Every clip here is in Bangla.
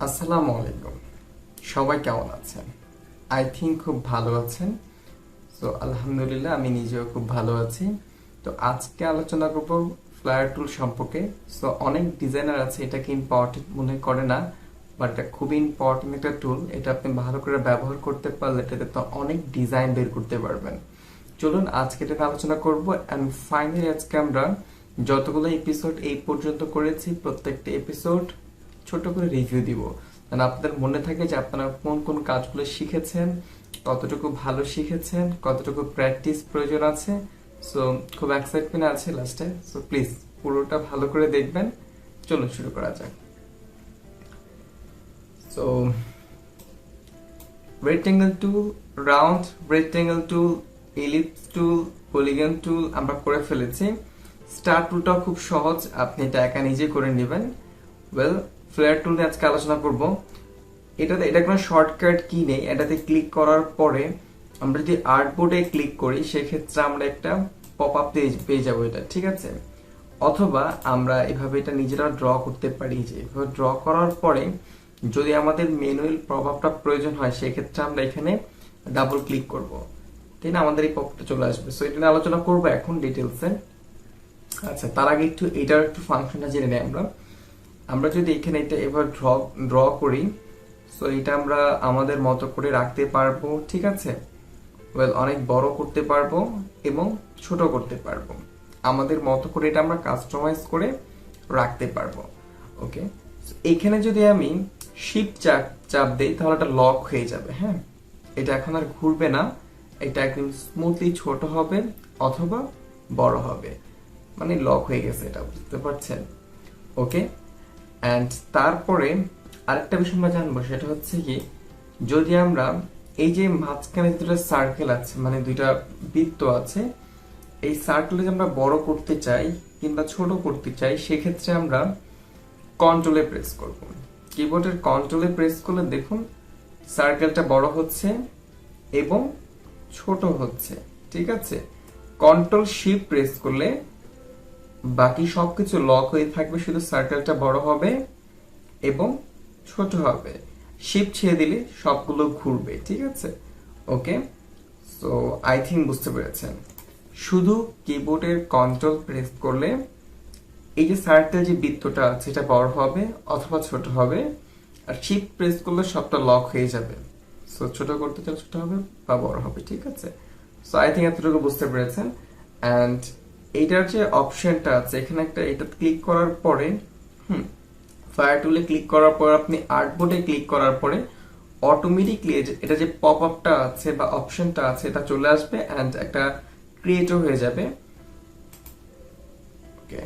আসসালামু আলাইকুম। সবাই কেমন আছেন? আই থিঙ্ক খুব ভালো আছেন। সো আলহামদুলিল্লাহ, আমি নিজেও খুব ভালো আছি। তো আজকে আলোচনা করব ফ্লায়ার টুল সম্পর্কে। সো অনেক ডিজাইনার আছে এটাকে ইম্পর্টেন্ট মনে করে না, বাট এটা খুবই ইম্পর্টেন্ট একটা টুল। এটা আপনি ভালো করে ব্যবহার করতে পারলে এটাতে তো অনেক ডিজাইন বের করতে পারবেন। চলুন আজকে এটা আলোচনা করব। অ্যান্ড ফাইনালি আজকে আমরা যতগুলো এপিসোড এই পর্যন্ত করেছি প্রত্যেকটা এপিসোড ছোট করে রিভিউ দিব, মানে আপনাদের মনে থাকে যে আপনারা কোন কোন কাজগুলো শিখেছেন, কতটুকু ভালো শিখেছেন, কতটুকু প্র্যাকটিস প্রয়োজন আছে। সো খুব এক্সাইটমেন্ট আছে লাস্টে। সো প্লিজ পুরোটা ভালো করে দেখবেন। চলুন শুরু করা যাক। সো রেক্টেঙ্গেল টুল, রাউন্ড রেক্টেঙ্গেল টুল, ইলিপস টুল, পলিগন টুল আমরা করে ফেলেছি। স্টার টুলটাও খুব সহজ, আপনি এটা একা নিজে করে নেবেন। ওয়েল, ফ্লেয়ার টুল নিয়ে আজকে আলোচনা করব। এটা কোনো শর্টকাট কি নেই। এটাতে ক্লিক করার পরে আমরা যদি আর্টবোর্ডে ক্লিক করি সেক্ষেত্রে আমরা একটা পপ আপ পেয়ে যাবো, এটা ঠিক আছে। অথবা আমরা এভাবে এটা নিজেরা ড্র করতে পারি। যে এভাবে ড্র করার পরে যদি আমাদের ম্যানুয়াল প্রভাবটা প্রয়োজন হয় সেক্ষেত্রে আমরা এখানে ডাবল ক্লিক করব, তাই না, আমাদের এই পপটা চলে আসবে। সো এটা নিয়ে আলোচনা করবো এখন ডিটেলসে। আচ্ছা, তার আগে এটার একটু ফাংশনটা জেনে নেই আমরা। আমরা যদি এখানে এটা এবার ড্র করি, সো এটা আমরা আমাদের মতো করে রাখতে পারবো, ঠিক আছে। ওয়েল, অনেক বড় করতে পারবো এবং ছোট করতে পারবো, আমাদের মতো করে এটা আমরা কাস্টমাইজ করে রাখতে পারবো। ওকে, এখানে যদি আমি শিফট চাপ দেই তাহলে এটা লক হয়ে যাবে। হ্যাঁ, এটা এখন আর ঘুরবে না, এটা একদম স্মুথলি ছোট হবে অথবা বড় হবে, মানে লক হয়ে গেছে, এটা বুঝতে পারছেন। ওকে, অ্যান্ড তারপরে আরেকটা বিষয় আমরা জানবো, সেটা হচ্ছে কি, যদি আমরা এই যে মাঝখানে দুটো সার্কেল আছে, মানে দুইটা বৃত্ত আছে, এই সার্কেলে যে আমরা বড় করতে চাই কিংবা ছোট করতে চাই সেক্ষেত্রে আমরা কন্ট্রোলে প্রেস করব। কিবোর্ডের কন্ট্রোলে প্রেস করলে দেখুন সার্কেলটা বড় হচ্ছে এবং ছোট হচ্ছে, ঠিক আছে। কন্ট্রোল শিফট প্রেস করলে বাকি সবকিছু লক হয়ে থাকবে, শুধু সার্কেলটা বড় হবে এবং ছোট হবে। শিফট ছেড়ে দিলে সবগুলো ঘুরবে, ঠিক আছে। ওকে, সো আই থিঙ্ক বুঝতে পেরেছেন। শুধু কিবোর্ডের কন্ট্রোল প্রেস করলে এই যে সার্কেল যে বৃত্তটা আছে এটা বড় হবে অথবা ছোট হবে, আর শিফট প্রেস করলে সবটা লক হয়ে যাবে। সো ছোট করতে চাইলে ছোট হবে বা বড় হবে, ঠিক আছে। সো আই থিঙ্ক এতটুকু বুঝতে পেরেছেন। অ্যান্ড এইটার যে অপশনটা আছে এখানে একটা, এটা ক্লিক করার পরে ফায়ার টুলে ক্লিক করার পর আপনি আর্টবোর্ডে ক্লিক করার পরে অটোমেটিকলি এটা যে পপ আপটা আছে বা অপশনটা আছে এটা চলে আসবে অ্যান্ড একটা ক্রিয়েটও হয়ে যাবে। ওকে,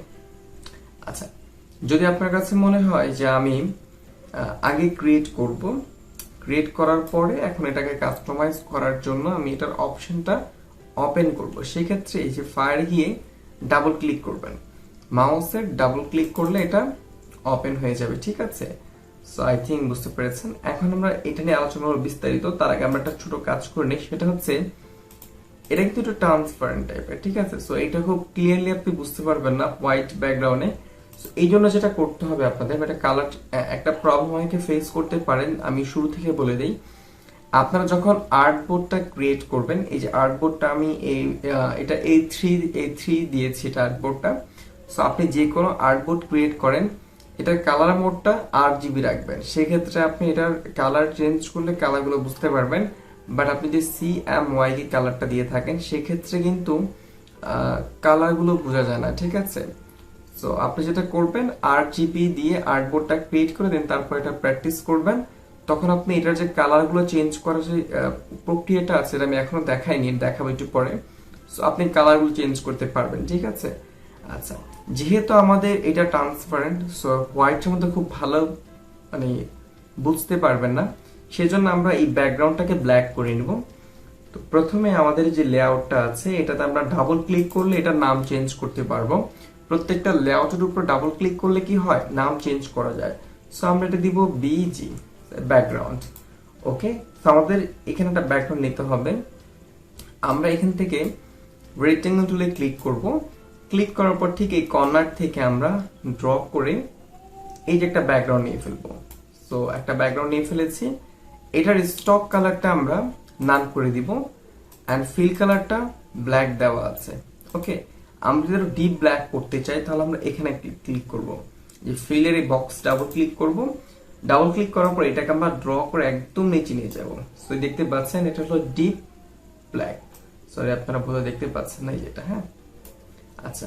আচ্ছা, যদি আপনার কাছে মনে হয় যে আমি আগে ক্রিয়েট করার পরে এখন এটাকে কাস্টমাইজ করার জন্য আমি এটার অপশনটা ওপেন করব, সেক্ষেত্রে এই যে ফায়ার গিয়ে ডাবল ক্লিক করবেন, মাউসের ডাবল ক্লিক করলে এটা ওপেন হয়ে যাবে, ঠিক আছে। সো আই থিঙ্ক বুঝতে পেরেছেন। এখন আমরা এটা নিয়ে আলোচনা করব বিস্তারিত। তার আগে আমরা একটা ছোট কাজ করে নিই, সেটা হচ্ছে এটা কিন্তু একটু ট্রান্সপারেন্ট টাইপের, ঠিক আছে। সো এটা খুব ক্লিয়ারলি আপনি বুঝতে পারবেন না হোয়াইট ব্যাকগ্রাউন্ডে। এই জন্য যেটা করতে হবে আপনাদের, এটা কালার, একটা প্রবলেম অনেকে ফেস করতে পারেন, আমি শুরু থেকে বলে দিই। আপনারা যখন আর্টবোর্ডটা ক্রিয়েট করবেন, এই যে আর্টবোর্ডটা আমি এটা A3 দিয়েছি এটা আর্টবোর্ডটা। সো আপনি যে কোনো আর্টবোর্ড ক্রিয়েট করেন, এটার কালার মোডটা RGB রাখবেন। সেক্ষেত্রে আপনি এটার কালার চেঞ্জ করলে কালারগুলো বুঝতে পারবেন। বাট আপনি যে CMYK কালারটা দিয়ে থাকেন সেক্ষেত্রে কিন্তু কালারগুলো বোঝা যায় না, ঠিক আছে। সো আপনি যেটা করবেন, RGB দিয়ে আর্টবোর্ডটা ক্রিয়েট করে দেন, তারপর এটা প্র্যাকটিস করবেন। তখন আপনি এটার যে কালারগুলো চেঞ্জ করার যে প্রক্রিয়াটা আছে, এটা আমি এখনো দেখাইনি, দেখাবো একটু পরে। সো আপনি কালারগুলো চেঞ্জ করতে পারবেন, ঠিক আছে। আচ্ছা, যেহেতু আমাদের এটা ট্রান্সপারেন্ট, সো হোয়াইটের মধ্যে খুব ভালো মানে বুঝতে পারবেন না, সেজন্য আমরা এই ব্যাকগ্রাউন্ডটাকে ব্ল্যাক করে নিব। তো প্রথমে আমাদের যে লেআউটটা আছে এটাতে আমরা ডাবল ক্লিক করলে এটার নাম চেঞ্জ করতে পারবো। প্রত্যেকটা লেআউটের উপর ডাবল ক্লিক করলে কি হয়, নাম চেঞ্জ করা যায়। সো আমরা এটা দিব BG ব্যাকগ্রাউন্ড। ওকে, তো আমাদের এখানে একটা ব্যাকগ্রাউন্ড নিতে হবে। আমরা এখান থেকে রেক্টেঙ্গল টুলে ক্লিক করব। ক্লিক করার পর ঠিক এই কর্নার থেকে আমরা ড্র করে এই যে একটা ব্যাকগ্রাউন্ড নিয়ে ফেলবো। তো একটা ব্যাকগ্রাউন্ড নিয়ে ফেলেছি, এটার স্টক কালারটা আমরা নান করে দিব অ্যান্ড ফিল কালারটা ব্ল্যাক দেওয়া আছে। ওকে, আমরা যদি ডিপ ব্ল্যাক করতে চাই তাহলে আমরা এখানে ক্লিক করব, যে ফিলের এই বক্স ডাবল ক্লিক করব। ডাবল ক্লিক করার পর এটাকে আমরা ড্র করে একদম নিচে নিয়ে যাব। সো দেখতে পাচ্ছেন এটা হলো ডিপ ব্ল্যাক। সরি আপনারা বোধহয় দেখতে পাচ্ছেন না এটা। হ্যাঁ, আচ্ছা,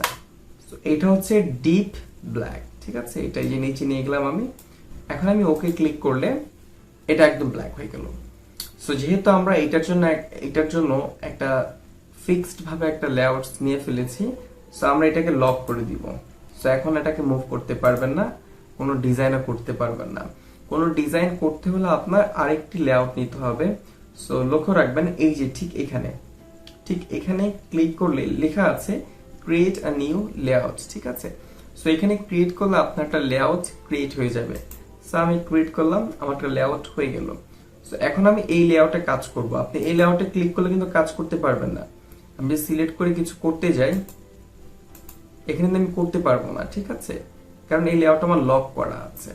তো এটা হচ্ছে ডিপ ব্ল্যাক। ঠিক আছে, এটা যে নিচে নিয়ে গেলাম আমি। এখন আমি ওকে ক্লিক করলে এটা একদম ব্ল্যাক হয়ে গেল। সো যেহেতু আমরা এটার জন্য একটা ফিক্সড ভাবে একটা লেআউট নিয়ে ফেলেছি, সো আমরা এটাকে লক করে দিব। সো এখন এটাকে মুভ করতে পারবেন না, কোনো ডিজাইনও করতে পারবেন না। কোনো ডিজাইন করতে হলে আপনার আরেকটি লেআউট নিতে হবে। সো লক্ষ্য রাখবেন, এই যে ঠিক এখানে ক্লিক করলে লেখা আছে ক্রিয়েট আ নিউ লেআউট। ঠিক আছে, সো এখানে ক্রিয়েট করলে আপনার একটা লেআউট ক্রিয়েট হয়ে যাবে। সো আমি ক্রিয়েট করলাম, আমার একটা লেআউট হয়ে গেল। সো এখন আমি এই লেআউটে কাজ করব। আপনি এই লেআউটে ক্লিক করলে কিন্তু কাজ করতে পারবেন না। আমি সিলেক্ট করে কিছু করতে যাই, এখানে আমি করতে পারবো না। ঠিক আছে, কারণ এই লেআউট আমার লক করা আছে।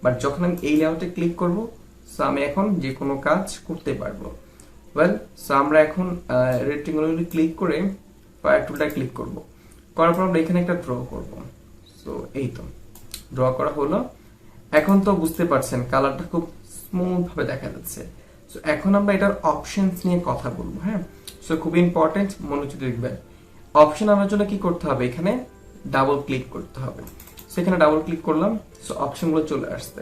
বাট যখন আমি এই লেআউটে ক্লিক করব, সো আমি এখন যে কোনো কাজ করতে পারবো। ওয়েল, সো আমরা এখন রেক্টেঙ্গুলারলি ক্লিক করে ফায়ার টুলটা ক্লিক করব। করার পর আমরা এখানে একটা ড্র করব। সো এই তো ড্র করা হলো। এখন তো বুঝতে পারছেন কালারটা খুব স্মুথ ভাবে দেখা যাচ্ছে। সো এখন আমরা এটার অপশনস নিয়ে কথা বলবো। হ্যাঁ, সো খুব ইম্পর্টেন্ট, মনোযোগ দেখবেন। অপশন আনার জন্য কি করতে হবে, এখানে ডাবল ক্লিক করতে হবে। সো এখানে ডাবল ক্লিক করলাম, সো অপশনগুলো চলে আসছে।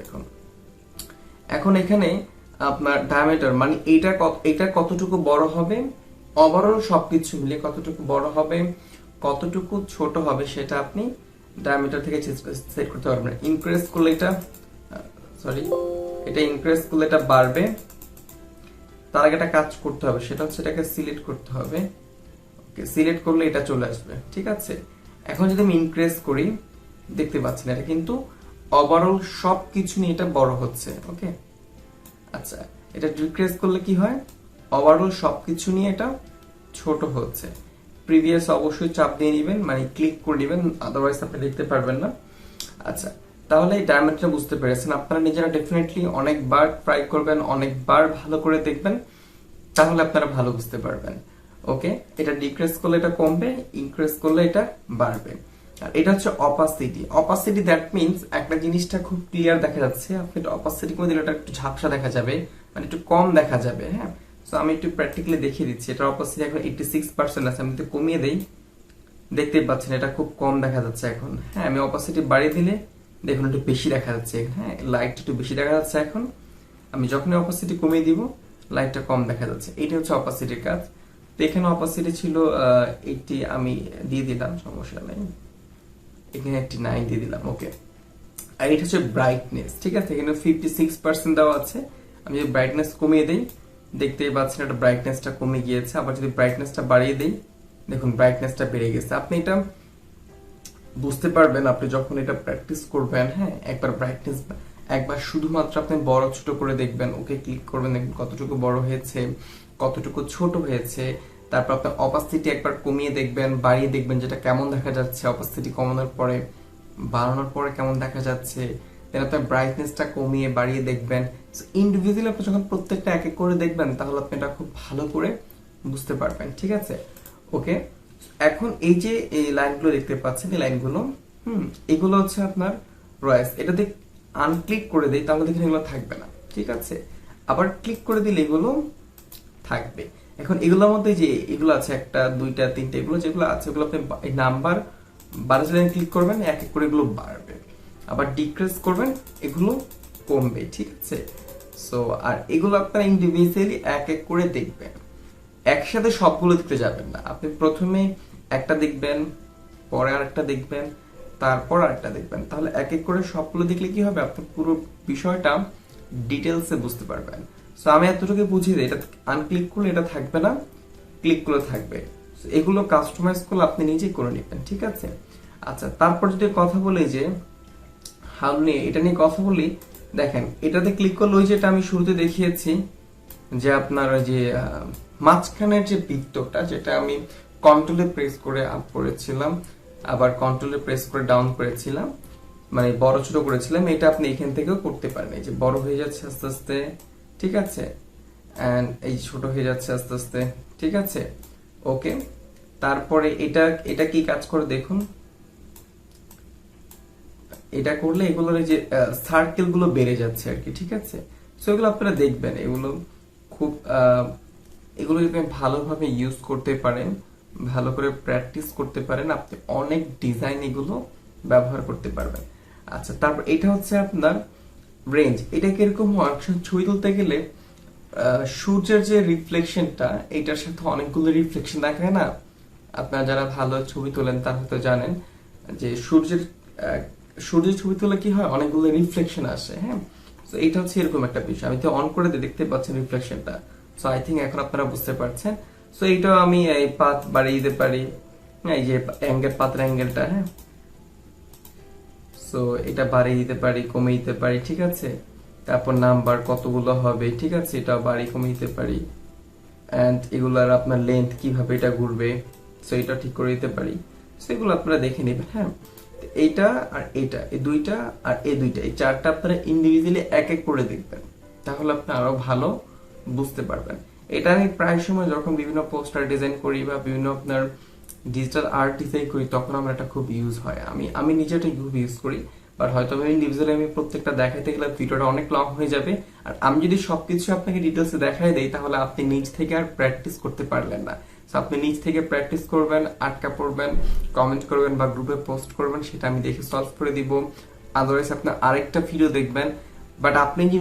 এখন এখানে আপনার ডায়ামিটার মানে এটা কতটুকু বড় হবে, ওভারঅল সবকিছু মিলে কতটুকু বড় হবে, কতটুকু ছোট হবে, সেটা আপনি ডায়ামিটার থেকে সেট করতে পারবেন। ইনক্রিজ করলে এটা বাড়বে। তার আগে একটা কাজ করতে হবে, সেটা হচ্ছে এটাকে সিলেক্ট করতে হবে। ওকে, সিলেক্ট করলে এটা চলে আসবে। ঠিক আছে, এখন যদি আমি ইনক্রিজ করি, দেখতে পাচ্ছেন এটা কিন্তু ওভারঅল সবকিছু নিয়ে এটা বড় হচ্ছে। ওকে, আচ্ছা, এটা ডিক্রিজ করলে কি হয়, ওভারঅল সবকিছু নিয়ে এটা ছোট হচ্ছে। প্রিভিয়াস অবশ্যই চাপ দিয়ে নেবেন, মানে ক্লিক করে নেবেন, আদারওয়াইজ আপনি দেখতে পারবেন না। আচ্ছা, তাহলে এই ডায়ামিটারটা বুঝতে পেরেছেন। আপনারা নিজেরা ডেফিনেটলি অনেকবার ট্রাই করবেন, অনেকবার ভালো করে দেখবেন, তাহলে আপনারা ভালো বুঝতে পারবেন। ওকে, এটা ডিক্রিজ করলে এটা কমবে, ইনক্রিজ করলে এটা বাড়বে। আর এটা হচ্ছে অপাসিটি দ্যাট মিনস একটা জিনিসটা খুব ক্লিয়ার দেখা যাচ্ছে। আপনি অপাসিটি করে দিলে এটা একটু ঝাপসা দেখা যাবে, মানে একটু কম দেখা যাবে। হ্যাঁ, সো আমি একটু প্র্যাকটিক্যালি দেখিয়ে দিচ্ছি। এটা অপাসিটি এখন 86% আছে, আমি তো কমিয়ে দেই, দেখতেই পাচ্ছেন এটা খুব কম দেখা যাচ্ছে এখন। হ্যাঁ, আমি অপাসিটি বাড়িয়ে দিলে দেখুন একটু বেশি দেখা যাচ্ছে। হ্যাঁ, লাইট একটু বেশি দেখা যাচ্ছে এখন। আমি যখনই অপাসিটি কমিয়ে দিব, লাইটটা কম দেখা যাচ্ছে। এটা হচ্ছে অপাসিটির কাজ। তো এখানে অপাসিটি ছিল 80, আমি দিয়ে দিলাম, সমস্যা নেই। এখানে 89 দিয়ে দিলাম। ওকে, আর এটা হচ্ছে ব্রাইটনেস। ঠিক আছে, এখানে 56% দেওয়া আছে। আমি যদি ব্রাইটনেস কমিয়ে দেই, দেখতেই পাচ্ছেন এটা ব্রাইটনেসটা কমে গিয়েছে। আবার যদি ব্রাইটনেসটা বাড়িয়ে দেই, দেখুন ব্রাইটনেসটা বেড়ে গেছে। আপনি এটা বুঝতে পারবেন আপনি যখন এটা প্র্যাকটিস করবেন। হ্যাঁ, একবার শুধুমাত্র আপনি বড় ছোট করে দেখবেন। ওকে ক্লিক করবেন, দেখবেন কতটুকু বড় হয়েছে, কতটুকু ছোট হয়েছে। তারপর আপনি অপাসিটি একবার কমিয়ে দেখবেন, বাড়িয়ে দেখবেন যেটা কেমন দেখা যাচ্ছে। অপাসিটি কমানোর পরে, বাড়ানোর পরে কেমন দেখা যাচ্ছে। দেন আপনার ব্রাইটনেসটা কমিয়ে বাড়িয়ে দেখবেন। ইন্ডিভিজুয়ালি আপনি যখন প্রত্যেকটা এক এক করে দেখবেন, তাহলে আপনি এটা খুব ভালো করে বুঝতে পারবেন। ঠিক আছে, ওকে। এখন এই যে এই লাইনগুলো দেখতে পাচ্ছেন, এই লাইনগুলো এগুলো হচ্ছে আপনার রয়েস। এটাতে আনক্লিক করে দেই, তাহলে দেখেন এগুলো থাকবে না। ঠিক আছে, আবার ক্লিক করে দিলে এগুলো থাকবে। এখন এগুলোর মধ্যে যে এগুলো আছে, 1 2 3 এগুলো যেগুলো আছে, ওগুলো আপনি নাম্বার 12 লাইন ক্লিক করবেন, এক এক করে এগুলো বাড়বে। আবার ডিক্রিজ করবেন, এগুলো কমবে। ঠিক আছে, সো আর এগুলো আপনারা ইন্ডিভিজুয়ালি এক এক করে দেখবেন, একসাথে সবগুলো দেখতে যাবেন না। আপনি প্রথমে একটা দেখবেন, পরে আরেকটা দেখবেন, তারপর আরেকটা দেখবেন। তাহলে এক এক করে সবগুলো দেখলে কি হবে, আপনি পুরো বিষয়টা ডিটেলসে বুঝতে পারবেন। সো আমি এতটুকু বুঝিয়ে দিই, এটা আনক্লিক করলে এটা থাকবে না, ক্লিক করলে থাকবে। এগুলো কাস্টমাইজ করলে আপনি নিজেই করে নেবেন। ঠিক আছে, আচ্ছা, তারপর যদি কথা বলি যে হাউ নিয়ে, এটা নিয়ে কথা বলি। দেখেন, এটাতে ক্লিক করলে ওই যেটা আমি শুরুতে দেখিয়েছি, যে আপনার যে মাঝখানের যে বৃত্তটা, যেটা আমি কন্ট্রোলে প্রেস করে আপ করেছিলাম, আবার কন্ট্রোলে প্রেস করে ডাউন করেছিলাম, মানে বড় ছোট করেছিলাম, এটা আপনি এখান থেকেও করতে পারেন। এই যে বড় হয়ে যাচ্ছে আস্তে আস্তে, ঠিক আছে, এন্ড এই ছোট হয়ে যাচ্ছে আস্তে আস্তে, ঠিক আছে, ওকে। তারপরে এটা এটা কি কাজ করে দেখুন, এটা করলে এগুলোর যে সার্কেল গুলো বেড়ে যাচ্ছে আর কি, ঠিক আছে। সো এগুলো আপনারা দেখবেন, এগুলো খুব এগুলো যদি আপনি ভালোভাবে ইউজ করতে পারেন, ভালো করে প্র্যাকটিস করতে পারেন, আপনি অনেক ডিজাইন এগুলো ব্যবহার করতে পারবেন। আচ্ছা, তারপর এটা হচ্ছে আপনার রেঞ্জ। এটা কিরকম হয়, ছবি তুলতে গেলে সূর্যের যে রিফ্লেকশনটা, এটার সাথে অনেকগুলো রিফ্লেকশন দেখা না। আপনারা যারা ভালো ছবি তোলেন তারা হয়তো জানেন যে সূর্যের ছবি তুলে কি হয়, অনেকগুলো রিফ্লেকশন আসে, হ্যাঁ। তো এটা হচ্ছে এরকম একটা বিষয়। আমি তো অন করে দিয়ে দেখতে পাচ্ছেন রিফ্লেকশনটা। সো আই থিঙ্ক এখন আপনারা বুঝতে পারছেন। সো এইটাও আমি এই পাত বাড়িয়ে দিতে পারি, এই যে পাতের অ্যাঙ্গেলটা, হ্যাঁ। সো এটা বাড়িয়ে দিতে পারি, কমিয়ে দিতে পারি, ঠিক আছে। তারপর নাম্বার কতগুলো হবে, ঠিক আছে, এটা বাড়িয়ে কমিয়ে দিতে পারি। এন্ড এগুলার আপনার লেন্থ কিভাবে এটা ঘুরবে, সো এটা ঠিক করে দিতে পারি। সো এগুলো আপনারা দেখে নেবেন, হ্যাঁ। এইটা আর এটা, এই দুইটা আর এই দুইটা, এই চারটা আপনারা ইন্ডিভিজুয়ালি এক এক করে দেখবেন, তাহলে আপনি আরো ভালো বুঝতে পারবেন। এটা আমি প্রায় সময় যখন বিভিন্ন পোস্টার ডিজাইন করি বা বিভিন্ন আপনার ডিজিটাল আর্ট ডিজাইন করি, তখন আমার এটা খুব ইউজ হয়। আমি নিজে এটা খুব ইউজ করি। বাট হয়তো আমি ইন্ডিভিজুয়ালি আমি প্রত্যেকটা দেখাইতে গেলে ভিডিওটা অনেক লং হয়ে যাবে। আর আমি যদি সবকিছু আপনাকে ডিটেলসে দেখাই দেই, তাহলে আপনি নিজ থেকে আর প্র্যাকটিস করতে পারলেন না। আপনি নিজ থেকে প্র্যাকটিস করবেন, আটকা পড়বেন, কমেন্ট করবেন বা গ্রুপে পোস্ট করবেন, সেটা আমি দেখে সলভ করে দিব। আদারওয়াইজ আপনি আরেকটা ভিডিও দেখবেন। বাট আপনি যে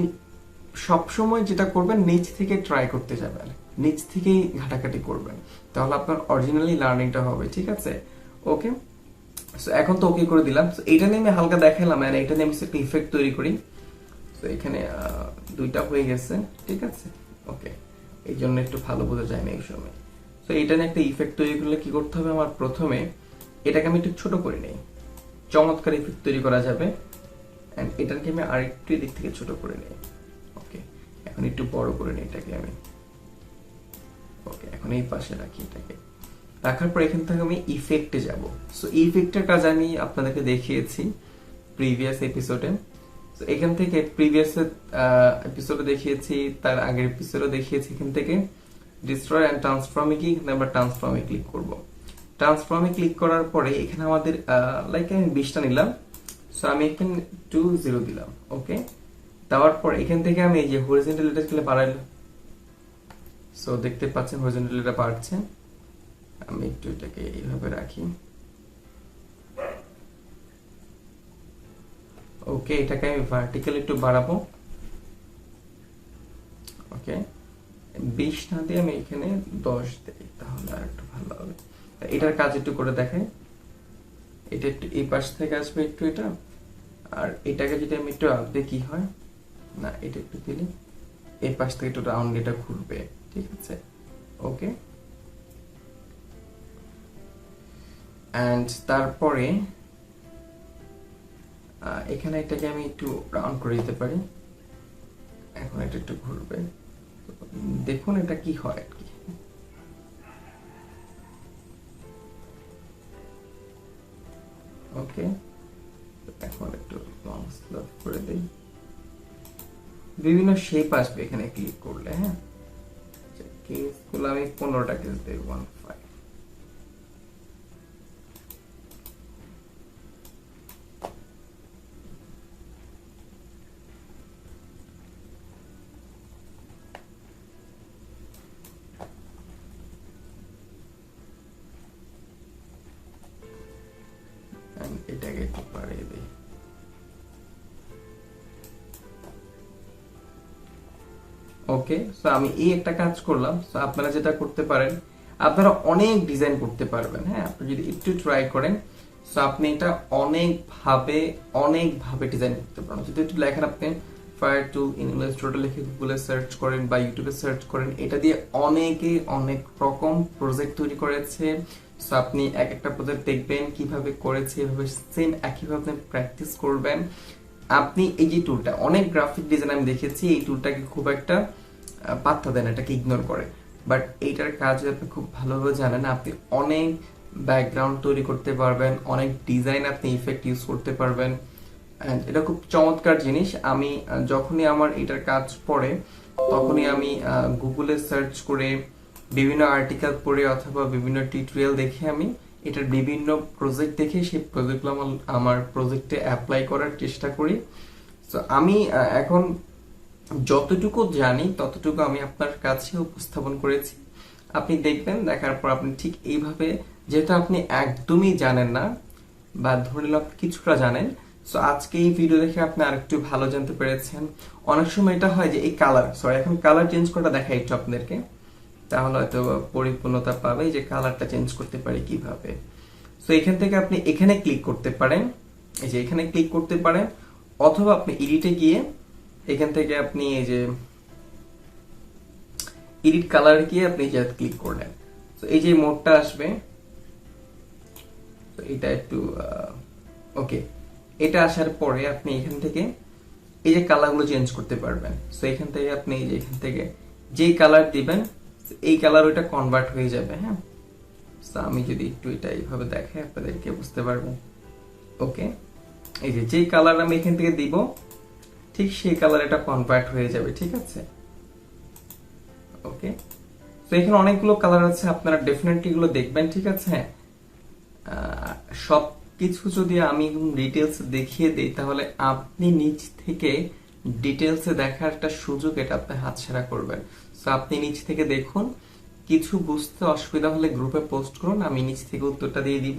সবসময় যেটা করবেন, নিজ থেকে ট্রাই করতে যাবেন, নিজ থেকেই ঘাটাঘাটি করবেন, তাহলে আপনার অরিজিনালি লার্নিংটা হবে, ঠিক আছে, ওকে। সো এখন তো ওকে করে দিলাম। সো এটা নিয়ে আমি হালকা দেখালাম, আর এটা নিয়ে আমি একটা ইফেক্ট তৈরি করি। তো এখানে দুইটা হয়ে গেছে, ঠিক আছে, ওকে। এই জন্য একটু ভালো বোঝা যায় না এই সময়। তো এটা নিয়ে একটা ইফেক্ট তৈরি করলে কি করতে হবে, আমার প্রথমে এটাকে আমি একটু ছোট করে নেই, চমৎকার ইফেক্ট তৈরি করা যাবে। এন্ড এটাকে আমি আরেকটু দিক থেকে ছোট করে নেই, ওকে। এখন একটু বড় করে নিই এটাকে আমি, ওকে। এখন এই পাশে রাখি এটাকে, রাখার পর এখান থেকে আমি ইফেক্টে যাব। সো ইফেক্টের কাজ আমি আপনাদেরকে দেখিয়েছি প্রিভিয়াস এপিসোডে। তো এখান থেকে প্রিভিয়াস এপিসোডে দেখিয়েছি, তার আগের এপিসোডে দেখিয়েছি। এখান থেকে ডিস্ট্রয় এন্ড ট্রান্সফর্মে কি, এখানে আমরা ট্রান্সফর্মে ক্লিক করব। ট্রান্সফর্মে ক্লিক করার পরে এখানে আমাদের লাইক আমি 20টা নিলাম। সো আমি এখানে 20 দিলাম, ওকে। দেওয়ার পর এখান থেকে আমি এই যে হরিজন্টাল এটা স্কেলে বাড়াইলাম। সো দেখতে পাচ্ছেন হরিজন্টাল এটা বাড়ছে। আমি একটু এটাকে এইভাবে রাখি, ওকে। এটাকে আমি ভার্টিক্যাল একটু বাড়াবো, ওকে। 20 না দিয়ে আমি এখানে 10 দিই, তাহলে আর একটু ভালো হবে। এটার কাজ একটু করে দেখাই। এটা একটু এই পাশ থেকে আসবে একটু এটা, আর এটাকে যদি আমি একটু আগে কি হয় না, এটা একটু দিলে এই পাশ থেকে একটু রাউন্ড এটা ঘুরবে, ঠিক আছে, ওকে। এন্ড তারপরে এখানে এটাকে আমি একটু রাউন্ড করে দিতে পারি। এখন এটা একটু ঘুরবে, দেখুন এটা কি হয় আর কি, ওকে। এখন একটু লং স্লপ করে দেই, বিভিন্ন শেপ আসবে এখানে ক্লিক করলে, হ্যাঁ। কেসগুলো আমি 15টা কেস দেই, 15। এটাকে একটু বাড়িয়ে দিই, ওকে। সো আমি এই একটা কাজ করলাম। সো আপনারা যেটা করতে পারেন, আপনারা অনেক ডিজাইন করতে পারবেন, হ্যাঁ, আপনি যদি একটু ট্রাই করেন। সো আপনি এটা অনেকভাবে ডিজাইন করতে পারেন। যদি একটু লেখেন আপনি ফায়ার টুল ইন ইলাস্ট্রেটর লিখে গুগলে সার্চ করেন বা ইউটিউবে সার্চ করেন, এটা দিয়ে অনেকে অনেক রকম প্রজেক্ট তৈরি করেছে। সো আপনি এক একটা প্রজেক্ট দেখবেন কিভাবে করেছে, এভাবে সেম একইভাবে আপনি প্র্যাকটিস করবেন। আপনি এই যে টুলটা, অনেক গ্রাফিক ডিজাইন আমি দেখেছি এই টুলটাকে খুব একটা পাত্তা দেন, এটাকে ইগনোর করে। বাট এইটার কাজ আপনি খুব ভালোভাবে জানেন, আপনি অনেক ব্যাকগ্রাউন্ড তৈরি করতে পারবেন, অনেক ডিজাইন আপনি ইফেক্ট ইউজ করতে পারবেন। And এটা খুব চমৎকার জিনিস। আমি যখনই আমার এটার কাজ পড়ে তখনই আমি গুগলে সার্চ করে বিভিন্ন আর্টিকেল পড়ে অথবা বিভিন্ন টিউটোরিয়াল দেখে আমি এটার বিভিন্ন প্রজেক্ট দেখে সেই প্রজেক্টগুলো আমার প্রজেক্টে অ্যাপ্লাই করার চেষ্টা করি। তো আমি এখন যতটুকু জানি ততটুকু আমি আপনার কাছে উপস্থাপন করেছি। আপনি দেখবেন, দেখার পর আপনি ঠিক এইভাবে, যেহেতু আপনি একদমই জানেন না বা ধরে নিলাম কিছুটা জানেন, সো আজকে এই ভিডিও দেখে আপনি আরেকটু ভালো জানতে পেরেছেন। অনেক সময় এটা হয় যে এই এখন কালার চেঞ্জ করাটা দেখাই একটু আপনাদেরকে, তাহলে হয়তো পরিপূর্ণতা পাবে যে কালারটা চেঞ্জ করতে পারি কিভাবে। সো এখান থেকে আপনি এখানে ক্লিক করতে পারেন, এই যে এখানে ক্লিক করতে পারেন, অথবা আপনি এডিটে গিয়ে এখান থেকে আপনি এই যে এডিট কালার গিয়ে আপনি যা ক্লিক করলেন, তো এই যে মোডটা আসবে, তো এটা একটু ওকে, এটা আসার পরে আপনি এখান থেকে এই যে কালারগুলো চেঞ্জ করতে পারবেন। সো এখান থেকে আপনি এই যে এখান থেকে যেই কালার দিবেন এই কালার ওইটা কনভার্ট হয়ে যাবে। হ্যাঁ, তো আমি যদি একটু এটা এইভাবে দেখাই আপনাদেরকে বুঝতে পারবেন। ওকে, এই যে যেই কালার আমি এখান থেকে দিব ঠিক সেই কালার এটা কনভার্ট হয়ে যাবে। ঠিক আছে, ওকে। তো এখানে অনেকগুলো কালার আছে, আপনারা ডেফিনেটলি এগুলো দেখবেন। ঠিক আছে, সব কিছু যদি আমি ডিটেলস দেখিয়ে দিই তাহলে আপনি নিচ থেকে ডিটেলসে দেখার একটা সুযোগ এটা আপনি হাতছাড়া করবেন। সো আপনি নিচ থেকে দেখুন, কিছু বুঝতে অসুবিধা হলে গ্রুপে পোস্ট করুন, আমি নিচ থেকে উত্তরটা দিয়ে দিব।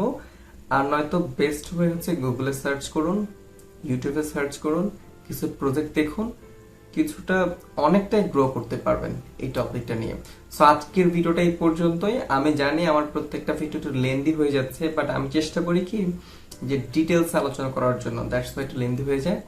আর নয়তো বেস্ট ওয়ে হচ্ছে গুগলে সার্চ করুন, ইউটিউবে সার্চ করুন, কিছু প্রজেক্ট দেখুন, কিছুটা অনেকটাই গ্রো করতে পারবেন এই টপিকটা নিয়ে। সো আজকের ভিডিওটা এই পর্যন্তই। আমি জানি আমার প্রত্যেকটা ভিডিও একটু লেন্দি হয়ে যাচ্ছে, বাট আমি চেষ্টা করি কি যে ডিটেলস আলোচনা করার জন্য, দ্যাটস ওয়াই একটু লেন্দি হয়ে যায়।